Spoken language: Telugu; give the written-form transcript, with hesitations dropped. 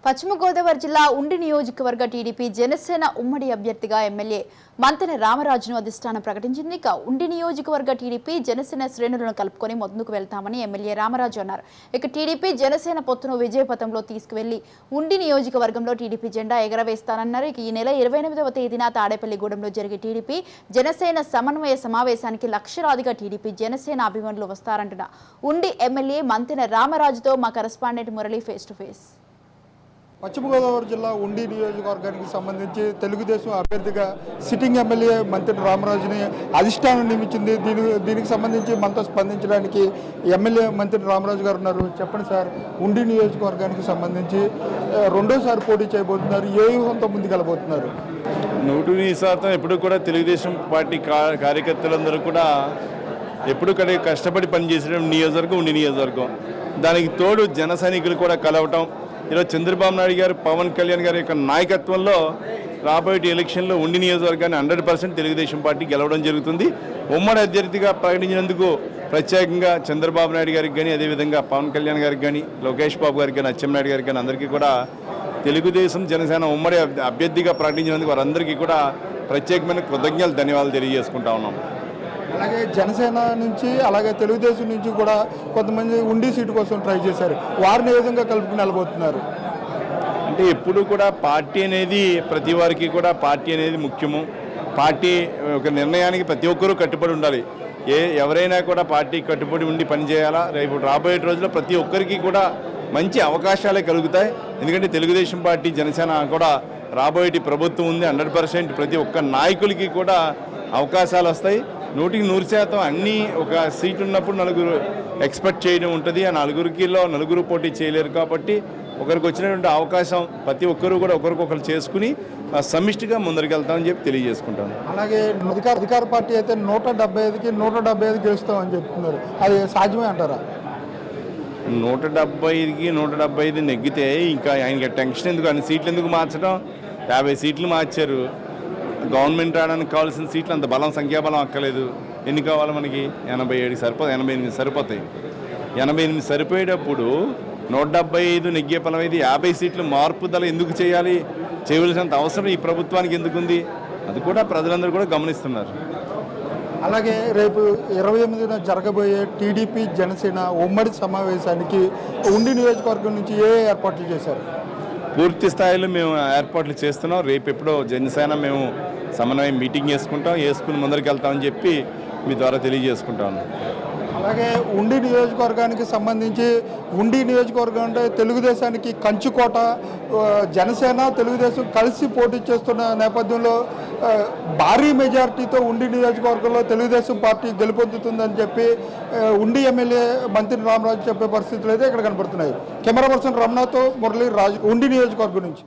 పశ్చిమ గోదావరి జిల్లా ఉండి నియోజకవర్గ టీడీపీ జనసేన ఉమ్మడి అభ్యర్థిగా ఎమ్మెల్యే మంతెన రామరాజును అధిష్టానం ప్రకటించింది. ఇక ఉండి నియోజకవర్గ టీడీపీ జనసేన శ్రేణులను కలుపుకొని ముందుకు వెళ్తామని ఎమ్మెల్యే రామరాజు అన్నారు. ఇక టీడీపీ జనసేన పొత్తును విజయపథంలో తీసుకువెళ్లి ఉండి నియోజకవర్గంలో టీడీపీ జెండా ఎగరవేస్తానన్నారు. ఇక ఈ నెల 28వ తేదీన తాడేపల్లిగూడెంలో జరిగే టీడీపీ జనసేన సమన్వయ సమావేశానికి లక్షలాదిగా టీడీపీ జనసేన అభిమానులు వస్తారంటున్న ఉండి ఎమ్మెల్యే మంతెన రామరాజుతో మా correspondent Murali face to face. పశ్చిమ గోదావరి జిల్లా ఉండి నియోజకవర్గానికి సంబంధించి తెలుగుదేశం అభ్యర్థిగా సిట్టింగ్ ఎమ్మెల్యే మంతెన రామరాజుని అధిష్టానం నియమించింది. దీనికి సంబంధించి మనతో స్పందించడానికి ఎమ్మెల్యే మంతెన రామరాజు గారు ఉన్నారు. చెప్పండి సార్, ఉండి నియోజకవర్గానికి సంబంధించి రెండోసారి పోటీ చేయబోతున్నారు. ఏ వ్యూహంతో ముందుకెళ్ళబోతున్నారు? 100% ఎప్పుడు కూడా తెలుగుదేశం పార్టీ కార్యకర్తలందరూ కూడా ఎప్పుడు కష్టపడి పనిచేసే నియోజకవర్గం ఉండి నియోజకవర్గం. దానికి తోడు జన సైనికులు కూడా కలవటం. ఈరోజు చంద్రబాబు నాయుడు గారు, పవన్ కళ్యాణ్ గారి యొక్క నాయకత్వంలో రాబోయే ఎలక్షన్లో ఉండి నియోజకవర్గాన్ని 100% తెలుగుదేశం పార్టీ గెలవడం జరుగుతుంది. ఉమ్మడి అభ్యర్థిగా ప్రకటించినందుకు ప్రత్యేకంగా చంద్రబాబు నాయుడు గారికి కానీ, అదేవిధంగా పవన్ కళ్యాణ్ గారికి కానీ, లోకేష్ బాబు గారికి కానీ, అచ్చెన్నాయుడు గారికి కానీ అందరికీ కూడా తెలుగుదేశం జనసేన ఉమ్మడి అభ్యర్థిగా ప్రకటించినందుకు వారందరికీ కూడా ప్రత్యేకమైన కృతజ్ఞతలు, ధన్యవాదాలు తెలియజేసుకుంటా ఉన్నాం. అలాగే జనసేన నుంచి, అలాగే తెలుగుదేశం నుంచి కూడా కొంతమంది ఉండి సీటు కోసం ట్రై చేశారు. వారిని ఏ విధంగా కలుపుకుని వెళ్ళబోతున్నారు? అంటే ఎప్పుడు కూడా పార్టీ అనేది ప్రతి వారికి కూడా పార్టీ అనేది ముఖ్యము. పార్టీ ఒక నిర్ణయానికి ప్రతి ఒక్కరూ కట్టుబడి ఉండాలి. ఎవరైనా కూడా పార్టీ కట్టుబడి ఉండి పనిచేయాలా. రేపు రాబోయే రోజుల్లో ప్రతి ఒక్కరికి కూడా మంచి అవకాశాలే కలుగుతాయి. ఎందుకంటే తెలుగుదేశం పార్టీ, జనసేన కూడా రాబోయే ప్రభుత్వం ఉంది. 100% ప్రతి ఒక్క నాయకులకి కూడా అవకాశాలు వస్తాయి. 100% అన్నీ ఒక సీట్ ఉన్నప్పుడు నలుగురు ఎక్స్పెక్ట్ చేయడం ఉంటుంది. ఆ నలుగురు పోటీ చేయలేరు కాబట్టి ఒకరికి వచ్చినటువంటి అవకాశం ప్రతి ఒక్కరూ కూడా ఒకరికొకరు చేసుకుని సమిష్టిగా ముందరికెళ్తామని చెప్పి తెలియజేసుకుంటాను. అలాగే అధికార పార్టీ అయితే 175కి 175 గెలుస్తామని చెప్తున్నారు. అది సాధ్యమే అంటారా? 175కి 175 నెగ్గితే ఇంకా ఆయనకి టెన్షన్ ఎందుకు? అన్ని సీట్లు ఎందుకు మార్చడం? 50 సీట్లు మార్చారు. గవర్నమెంట్ రావడానికి కావాల్సిన సీట్లు అంత బలం, సంఖ్యాబలం అక్కలేదు. ఎన్ని కావాలి మనకి? 87 సరిపోతాయి. 88 సరిపోతాయి. 88 సరిపోయేటప్పుడు 175 నెగ్గే బలం అయితే 50 సీట్లు మార్పుదల ఎందుకు చేయాలి? చేయవలసినంత అవసరం ఈ ప్రభుత్వానికి ఎందుకుంది? అది కూడా ప్రజలందరూ కూడా గమనిస్తున్నారు. అలాగే రేపు 28న జరగబోయే టీడీపీ జనసేన ఉమ్మడి సమావేశానికి ఉండి నియోజకవర్గం నుంచి ఏ ఏర్పాట్లు చేశారు? పూర్తి స్థాయిలో మేము ఏర్పాట్లు చేస్తున్నాం. రేపు ఎప్పుడో జనసేన మేము సమన్వయం మీటింగ్ వేసుకుని ముందరికి వెళ్తామని చెప్పి మీ ద్వారా తెలియజేసుకుంటాను. అలాగే ఉండి నియోజకవర్గానికి సంబంధించి, ఉండి నియోజకవర్గం అంటే తెలుగుదేశానికి కంచుకోట. జనసేన తెలుగుదేశం కలిసి పోటీ చేస్తున్న నేపథ్యంలో భారీ మెజారిటీతో ఉండి నియోజకవర్గంలో తెలుగుదేశం పార్టీ గెలుపొందుతుందని చెప్పి ఉండి ఎమ్మెల్యే మంతెన రామరాజు చెప్పే పరిస్థితులు అయితే ఇక్కడ కనబడుతున్నాయి. కెమెరా పర్సన్ రమణతో మురళి రాజు, ఉండి నియోజకవర్గం నుంచి.